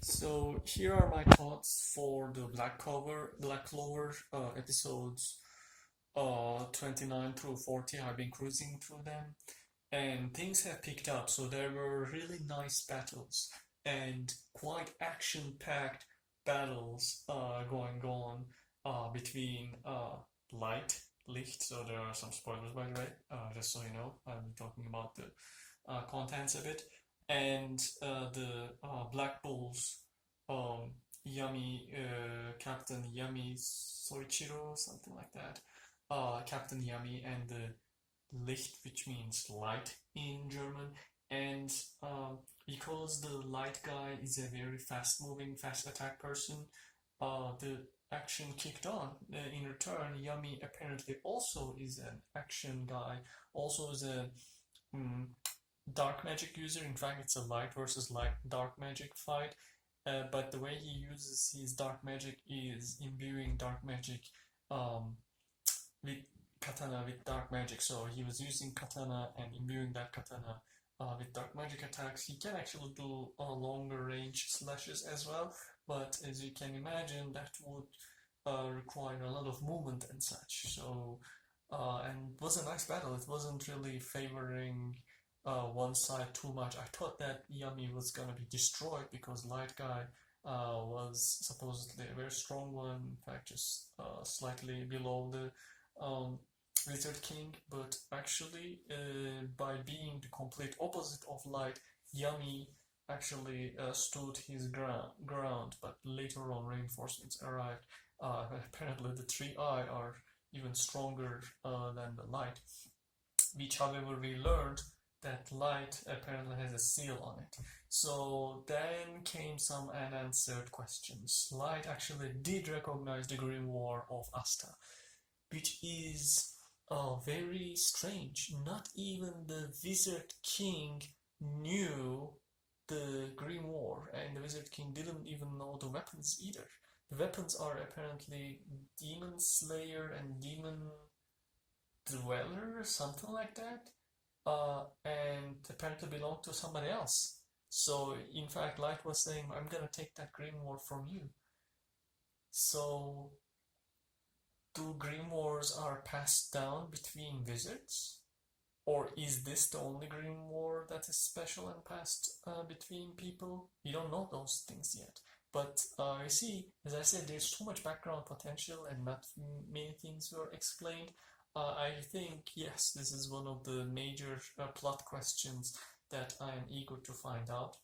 So here are my thoughts for the Black Clover episodes 29 through 40. I've been cruising through them and things have picked up. So there were really nice battles and quite action-packed battles going on between Licht. So there are some spoilers by the way, just so you know. I'm talking about the contents of it, and the Black Bulls, um, Captain Yami Soichiro, something like that. Captain Yami and the Licht, which means light in German. And because the light guy is a very fast moving, fast attack person, the action kicked on. In return, Yami apparently also is an action guy, also is a mm, dark magic user. In fact, it's a light versus light dark magic fight. But the way he uses his dark magic is imbuing dark magic um, with katana with dark magic. So he was using katana and imbuing that katana with dark magic attacks. He can actually do longer range slashes as well, but as you can imagine, that would require a lot of movement and such. So, and it was a nice battle. It wasn't really favoring one side too much. I thought that Yami was gonna be destroyed because Light Guy was supposedly a very strong one, in fact, just slightly below the Wizard King, but actually, by being the complete opposite of Light, Yami actually stood his ground, but later on reinforcements arrived. Apparently, the three Eye are even stronger than the Light, which, however, we learned that Light apparently has a seal on it. So then came some unanswered questions. Light actually did recognize the Green War of Asta, which is very strange. Not even the Wizard King knew the Green War, and the Wizard King didn't even know the weapons either. The weapons are apparently Demon Slayer and Demon Dweller, something like that, and apparently belonged to somebody else. So, in fact, Light was saying, I'm gonna take that Green War from you. So, do Green Wars are passed down between wizards? Or is this the only Green War that is special and passed between people? We don't know those things yet. But you see, as I said, there's too much background potential and not many things were explained. I think, yes, this is one of the major plot questions that I am eager to find out.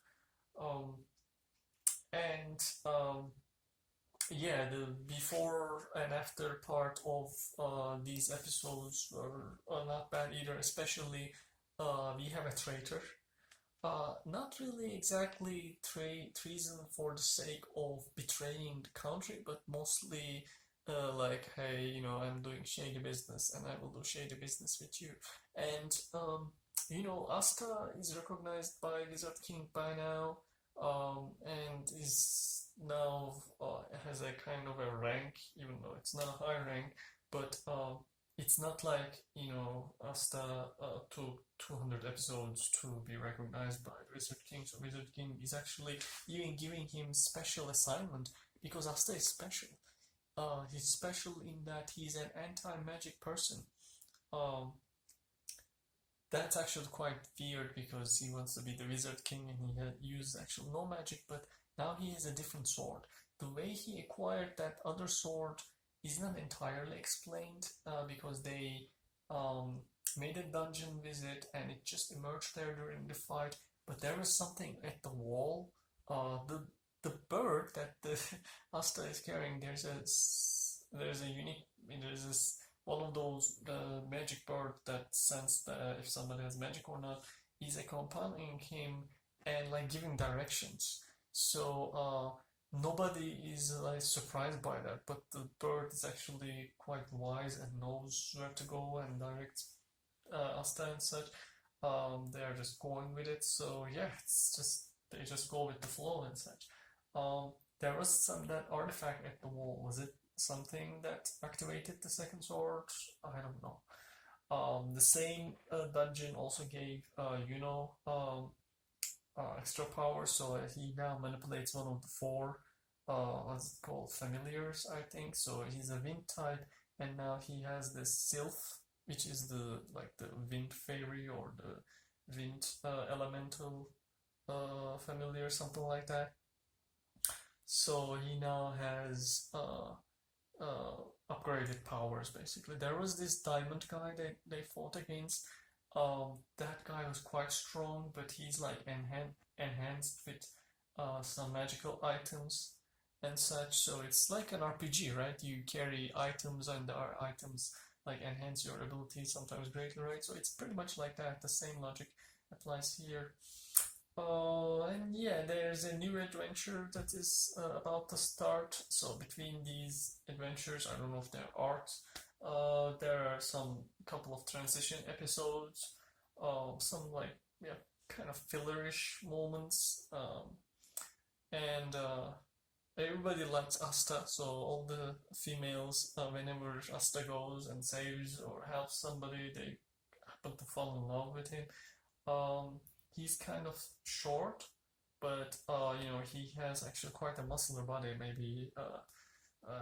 Um, and yeah, the before and after part of these episodes were not bad either, especially we have a traitor. Not really exactly treason for the sake of betraying the country, but mostly like, hey, I'm doing shady business and I will do shady business with you. And Asta is recognized by Wizard King by now, and is now has a kind of a rank, even though it's not a high rank, but it's not like, Asta took 200 episodes to be recognized by Wizard King. So Wizard King is actually even giving him special assignment because Asta is special. He's special in that he's an anti-magic person. Um, that's actually quite weird because he wants to be the Wizard King and he had used actually no magic, but now he has a different sword. The way he acquired that other sword is not entirely explained because they made a dungeon visit and it just emerged there during the fight. But there was something at the wall. The bird that the Asta is carrying. There's a unique. There's this one of those magic bird that sense that if somebody has magic or not is accompanying him and like giving directions. So nobody is like surprised by that, but the bird is actually quite wise and knows where to go and directs Asta and such. They are just going with it. So yeah, it's just they just go with the flow and such. There was some that artifact at the wall. Was it something that activated the second sword? I don't know. The same dungeon also gave, extra powers. So he now manipulates one of the four, what's it called, familiars, I think. So he's a wind type, and now he has this Sylph, which is the the wind fairy or the wind elemental familiar, something like that. So he now has upgraded powers basically. There was this diamond guy that they fought against. That guy was quite strong, but he's like enhanced with some magical items and such. So it's like an RPG, right? You carry items, and our items like enhance your abilities sometimes greatly, right? So it's pretty much like that. The same logic applies here. And yeah, there's a new adventure that is about to start. So between these adventures, I don't know if they're arcs. There are some couple of transition episodes, some yeah, kind of fillerish moments, and everybody likes Asta. So all the females, whenever Asta goes and saves or helps somebody, they happen to fall in love with him. He's kind of short, but he has actually quite a muscular body. Maybe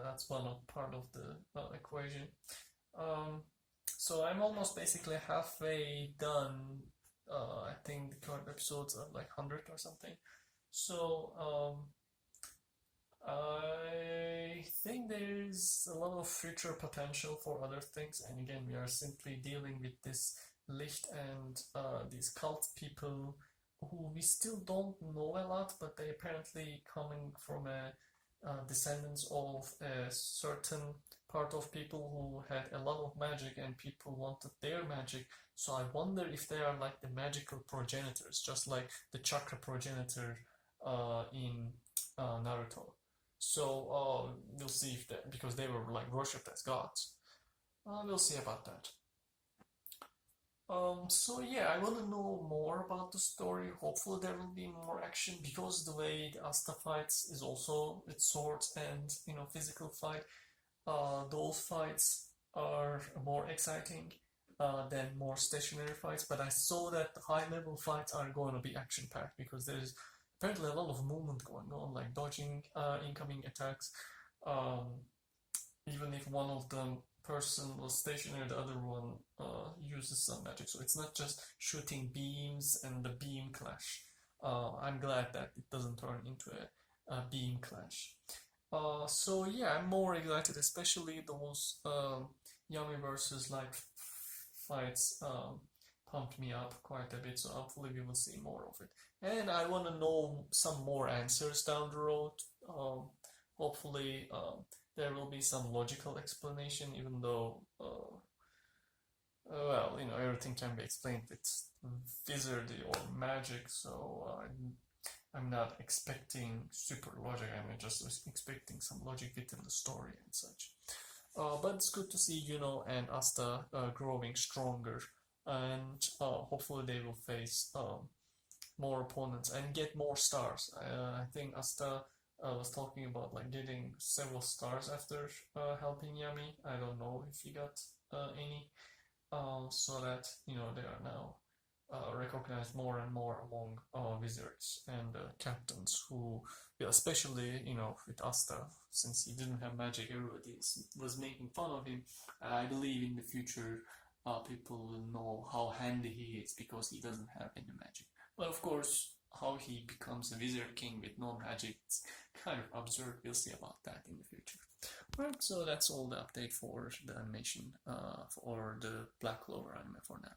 that's part of the equation. So I'm almost basically halfway done. I think the current episodes are like 100 or something. So I think there's a lot of future potential for other things. And again, we are simply dealing with this Licht and these cult people who we still don't know a lot, but they apparently coming from a descendants of a certain part of people who had a lot of magic, and people wanted their magic. So I wonder if they are like the magical progenitors, just like the chakra progenitor in Naruto. So we'll see if that, because they were like worshipped as gods. We'll see about that. So yeah, I want to know more about the story. Hopefully there will be more action, because the way the Asta fights is also with swords and physical fight. Those fights are more exciting than more stationary fights. But I saw that the high level fights are going to be action packed, because there's apparently a lot of movement going on, like dodging incoming attacks. Even if one of the person was stationary, the other one uses some magic. So it's not just shooting beams and the beam clash. I'm glad that it doesn't turn into a beam clash. So yeah, I'm more excited, especially those Yami versus Light fights pumped me up quite a bit. So hopefully we will see more of it. And I want to know some more answers down the road. Hopefully there will be some logical explanation, even though well, everything can be explained with wizardry or magic. So I'm not expecting super logic. I'm just expecting some logic within the story and such. But it's good to see Yuno and Asta growing stronger, and hopefully they will face more opponents and get more stars. I think Asta was talking about like getting several stars after helping Yami. I don't know if he got any, so that they are now recognized more and more among wizards and captains who, especially with Asta, since he didn't have magic, everybody was making fun of him. I believe in the future people will know how handy he is, because he doesn't have any magic. But of course, how he becomes a wizard king with no magic, it's kind of absurd. We'll see about that in the future. Right, so that's all the update for the animation for the Black Clover anime for now.